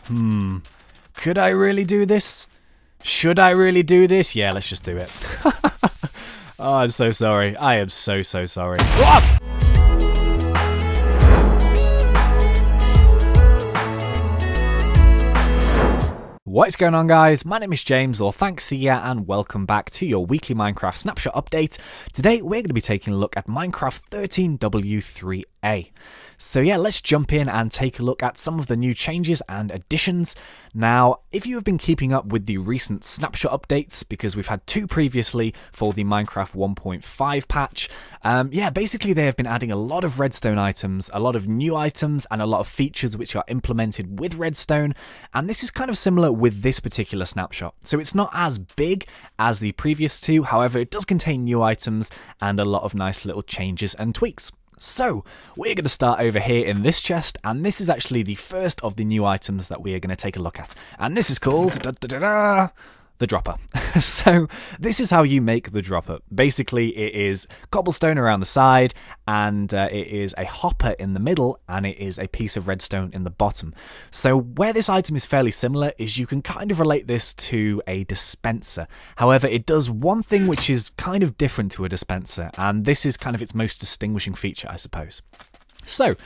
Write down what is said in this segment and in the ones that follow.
Could I really do this? Should I really do this? Yeah, let's just do it. Oh, I'm so sorry. I am so sorry. Ah! What is going on, guys? My name is James, or ThnxCya, and welcome back to your weekly Minecraft Snapshot update. Today, we're going to be taking a look at Minecraft 13w03a. So yeah, let's jump in and take a look at some of the new changes and additions. Now, if you have been keeping up with the recent Snapshot updates, because we've had two previously for the Minecraft 1.5 patch, yeah, basically they have been adding a lot of redstone items, a lot of new items, and a lot of features which are implemented with redstone, and this is kind of similar with this particular snapshot. So it's not as big as the previous two, however, it does contain new items and a lot of nice little changes and tweaks. So, we're going to start over here in this chest, and this is actually the first of the new items that we are going to take a look at. And this is called the dropper. So, this is how you make the dropper. Basically, it is cobblestone around the side, and it is a hopper in the middle, and it is a piece of redstone in the bottom. So, where this item is fairly similar is you can kind of relate this to a dispenser. However, it does one thing which is kind of different to a dispenser, and this is kind of its most distinguishing feature, I suppose. So,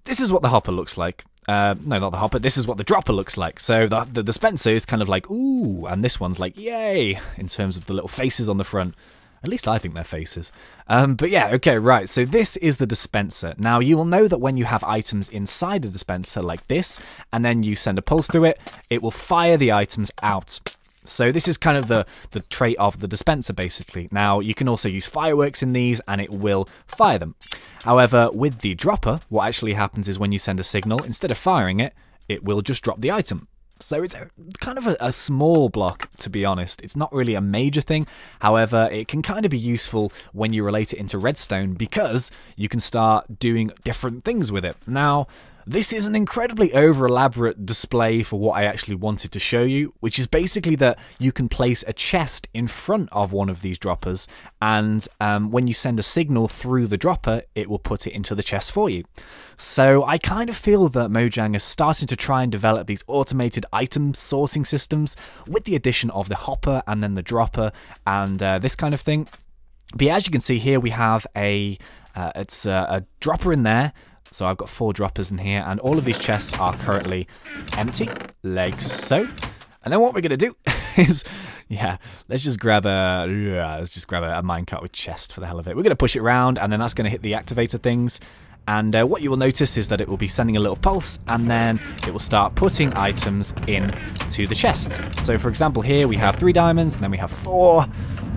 this is what the hopper looks like. No, not the hopper. This is what the dropper looks like. So the dispenser is kind of like, ooh, and this one's like, yay, in terms of the little faces on the front. At least I think they're faces. But yeah, okay, right. So this is the dispenser. Now, you will know that when you have items inside the dispenser like this, and then you send a pulse through it, it will fire the items out. So this is kind of the trait of the dispenser, basically. Now, you can also use fireworks in these, and it will fire them. However, with the dropper, what actually happens is when you send a signal, instead of firing it, it will just drop the item. So it's kind of a small block, to be honest. It's not really a major thing. However, it can kind of be useful when you relate it into redstone, because you can start doing different things with it. Now, this is an incredibly over-elaborate display for what I actually wanted to show you, which is basically that you can place a chest in front of one of these droppers, and when you send a signal through the dropper, it will put it into the chest for you. So I kind of feel that Mojang is starting to try and develop these automated item sorting systems with the addition of the hopper and then the dropper and this kind of thing. But yeah, as you can see here, we have a dropper in there. So I've got 4 droppers in here, and all of these chests are currently empty, like so. And then what we're gonna do is, yeah, let's just grab a minecart with chest for the hell of it. We're gonna push it around, and then that's gonna hit the activator things. And what you will notice is that it will be sending a little pulse, and then it will start putting items into the chest. So for example, here we have 3 diamonds, and then we have 4.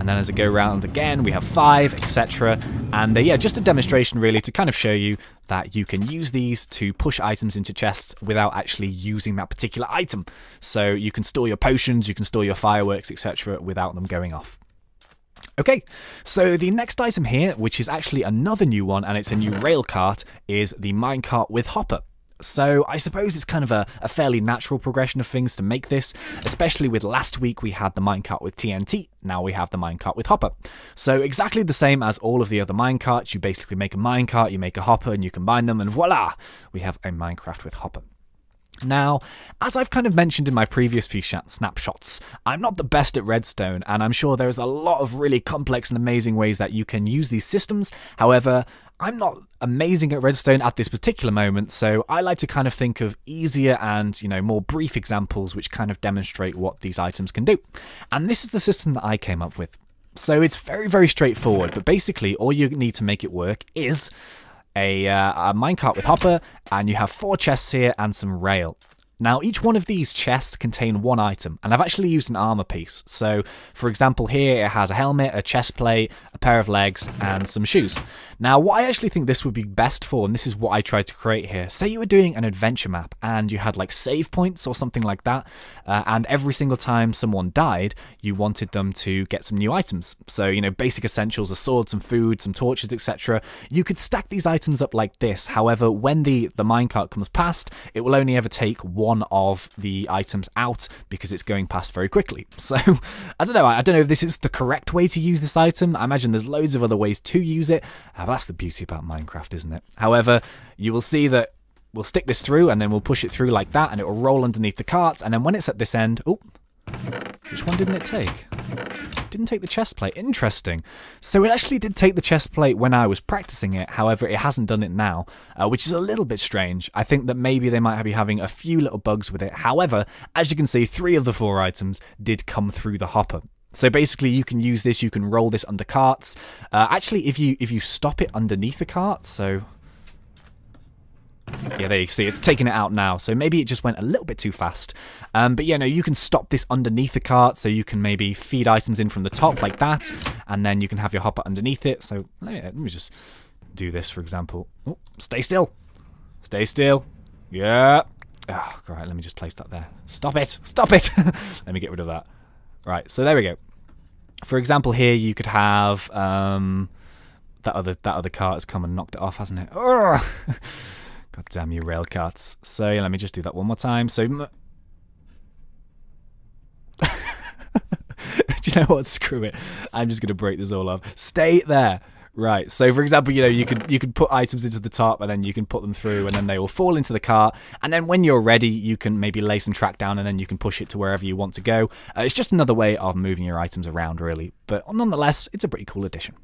And then as I go around again, we have 5, etc. And yeah, just a demonstration really to kind of show you that you can use these to push items into chests without actually using that particular item. So you can store your potions, you can store your fireworks, etc. without them going off. Okay, so the next item here, which is actually another new one, and it's a new rail cart, is the Minecart with Hopper. So I suppose it's kind of a fairly natural progression of things to make this, especially with last week we had the minecart with TNT, now we have the minecart with hopper. So exactly the same as all of the other minecarts, you basically make a minecart, you make a hopper, and you combine them, and voila, we have a Minecraft with hopper. Now, as I've kind of mentioned in my previous few snapshots, I'm not the best at redstone, and I'm sure there's a lot of really complex and amazing ways that you can use these systems. However, I'm not amazing at redstone at this particular moment, so I like to kind of think of easier and, you know, more brief examples which kind of demonstrate what these items can do. And this is the system that I came up with. So it's very straightforward, but basically all you need to make it work is a minecart with hopper, and you have 4 chests here and some rail. Now, each one of these chests contain 1 item, and I've actually used an armor piece. So, for example, here it has a helmet, a chest plate, a pair of legs, and some shoes. Now, what I actually think this would be best for, and this is what I tried to create here, say you were doing an adventure map, and you had like save points or something like that, and every single time someone died, you wanted them to get some new items. So, you know, basic essentials, a sword, some food, some torches, etc. You could stack these items up like this. However, when the minecart comes past, it will only ever take 1 of the items out because it's going past very quickly. So I don't know if this is the correct way to use this item. I imagine there's loads of other ways to use it. That's the beauty about Minecraft, isn't it? However, you will see that we'll stick this through, and then we'll push it through like that, and it will roll underneath the cart. And then when it's at this end, oh, which one didn't it take? Didn't take the chest plate. Interesting. So it actually did take the chest plate when I was practicing it. However, it hasn't done it now, which is a little bit strange. I think that maybe they might be having a few little bugs with it. However, as you can see, 3 of the 4 items did come through the hopper. So basically, you can use this. You can roll this under carts. Actually, if you stop it underneath the cart, so yeah, there you see, it's taking it out now. So maybe it just went a little bit too fast. But yeah, no, you can stop this underneath the cart, so you can maybe feed items in from the top like that, and then you can have your hopper underneath it. So let me just do this, for example. Oh, stay still. Stay still. Yeah. Oh, right, let me just place that there. Stop it. Stop it. Let me get rid of that. Right, so there we go. For example, here you could have that other cart has come and knocked it off, hasn't it? Oh! God damn you, rail carts. So yeah, let me just do that one more time. So, do you know what? Screw it. I'm just gonna break this all up. Stay there. Right. So for example, you know, you could put items into the top, and then you can put them through, and then they will fall into the cart. And then when you're ready, you can maybe lay some track down, and then you can push it to wherever you want to go. It's just another way of moving your items around, really. But nonetheless, it's a pretty cool addition.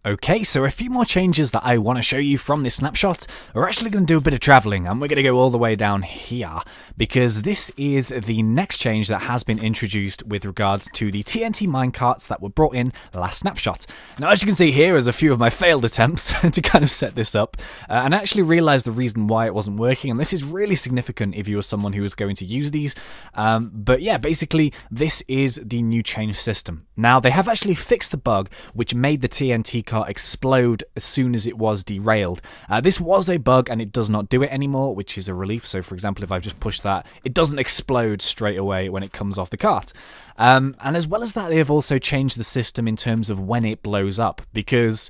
Okay, so a few more changes that I want to show you from this snapshot. We're actually going to do a bit of traveling, and we're going to go all the way down here, because this is the next change that has been introduced with regards to the TNT minecarts that were brought in last snapshot. Now, as you can see here is a few of my failed attempts to kind of set this up, and I actually realized the reason why it wasn't working, and this is really significant if you are someone who is going to use these. But yeah, basically, this is the new change system. Now, they have actually fixed the bug which made the TNT cart explode as soon as it was derailed. This was a bug, and it does not do it anymore, which is a relief. So for example, if I just push that, it doesn't explode straight away when it comes off the cart. And as well as that, they have also changed the system in terms of when it blows up, because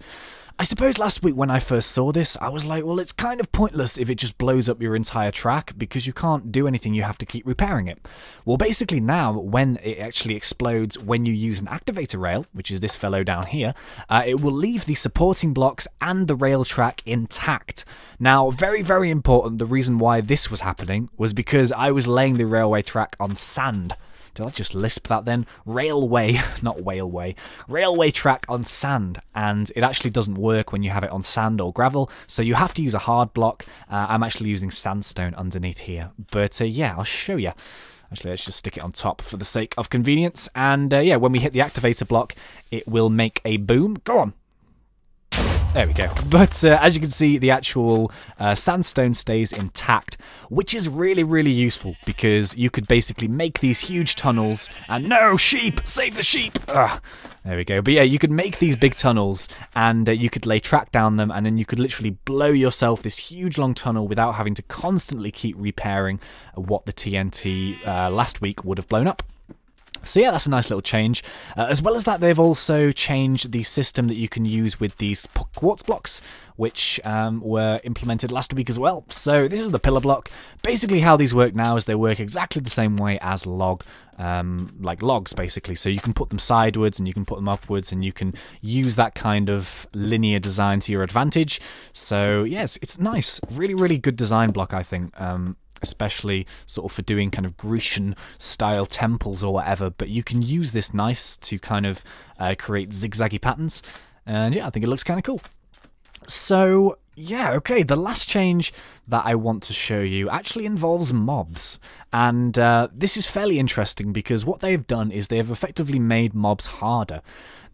I suppose last week when I first saw this, I was like, well, it's kind of pointless if it just blows up your entire track, because you can't do anything, you have to keep repairing it. Well, basically now, when it actually explodes when you use an activator rail, which is this fellow down here, it will leave the supporting blocks and the rail track intact. Now, very, very important, the reason why this was happening was because I was laying the railway track on sand. Did I just lisp that then? Railway, not whaleway. Railway track on sand, and it actually doesn't work when you have it on sand or gravel, so you have to use a hard block. I'm actually using sandstone underneath here, but yeah, I'll show you. Actually, let's just stick it on top for the sake of convenience, and yeah, when we hit the activator block, it will make a boom. Go on. There we go. But as you can see, the actual sandstone stays intact, which is really, really useful, because you could basically make these huge tunnels, and no, sheep, save the sheep. Ugh. There we go. But yeah, you could make these big tunnels, and you could lay track down them, and then you could literally blow yourself this huge long tunnel without having to constantly keep repairing what the TNT last week would have blown up. So yeah, that's a nice little change. As well as that, they've also changed the system that you can use with these quartz blocks, which were implemented last week as well. So this is the pillar block. Basically how these work now is they work exactly the same way as like logs, basically. So you can put them sideways and you can put them upwards, and you can use that kind of linear design to your advantage. So yes, it's nice. Really, really good design block, I think. Especially sort of for doing kind of Grecian style temples or whatever, but you can use this nice to kind of create zigzaggy patterns, and yeah, I think it looks kind of cool. So yeah, okay, the last change that I want to show you actually involves mobs, and this is fairly interesting because what they've done is they've effectively made mobs harder.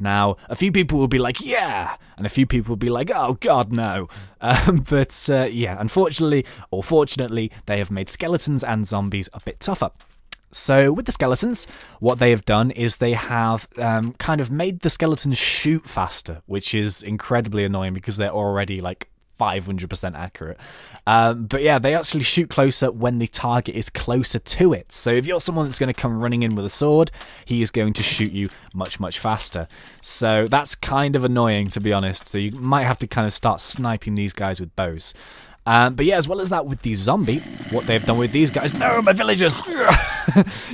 Now, a few people will be like, yeah, and a few people will be like, oh god, no. But yeah, unfortunately, or fortunately, they have made skeletons and zombies a bit tougher. So with the skeletons, what they have done is they have kind of made the skeletons shoot faster, which is incredibly annoying because they're already like 500% accurate. But yeah, they actually shoot closer when the target is closer to it. So if you're someone that's going to come running in with a sword, he is going to shoot you much, much faster. So that's kind of annoying, to be honest. So you might have to kind of start sniping these guys with bows. But yeah, as well as that, with the zombie, what they've done with these guys... No, my villagers!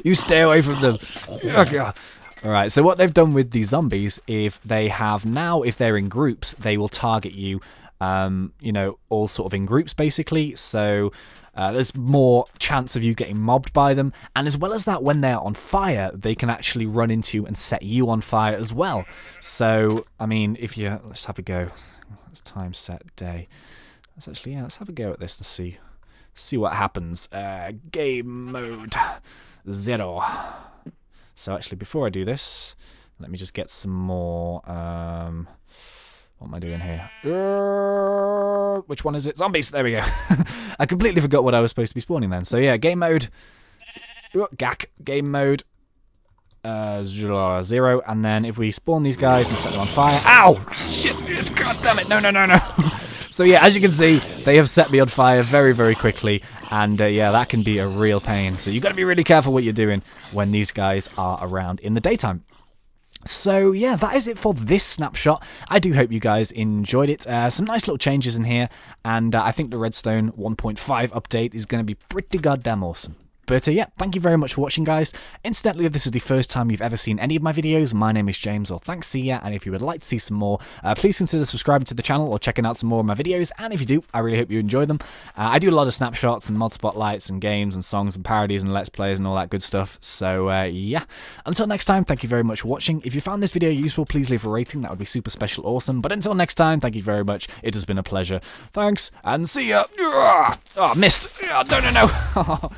You stay away from them. Alright, so what they've done with the zombies, if they're in groups, they will target you you know, all sort of in groups basically, so there's more chance of you getting mobbed by them, and as well as that, when they're on fire, they can actually run into and set you on fire as well. So, I mean, if you, let's have a go. Let's time set day. Let's actually, yeah, let's have a go at this to see what happens. Game mode 0. So actually, before I do this, let me just get some more. What am I doing here? Which one is it? Zombies! There we go. I completely forgot what I was supposed to be spawning then. So yeah, game mode. Gak. Game mode. 0. And then if we spawn these guys and set them on fire. Ow! Shit! God damn it! No, no, no, no! So yeah, as you can see, they have set me on fire very, very quickly. And yeah, that can be a real pain. So you've got to be really careful what you're doing when these guys are around in the daytime. So yeah, that is it for this snapshot. I do hope you guys enjoyed it. Some nice little changes in here, and I think the redstone 1.5 update is going to be pretty goddamn awesome. But yeah, thank you very much for watching, guys. Incidentally, if this is the first time you've ever seen any of my videos, my name is James, or ThnxCya, and if you would like to see some more, please consider subscribing to the channel or checking out some more of my videos, and if you do, I really hope you enjoy them. I do a lot of snapshots and mod spotlights and games and songs and parodies and let's plays and all that good stuff, so yeah. Until next time, thank you very much for watching. If you found this video useful, please leave a rating, that would be super special awesome. But until next time, thank you very much, it has been a pleasure. Thanks, and see ya! Oh, missed! No, no, no!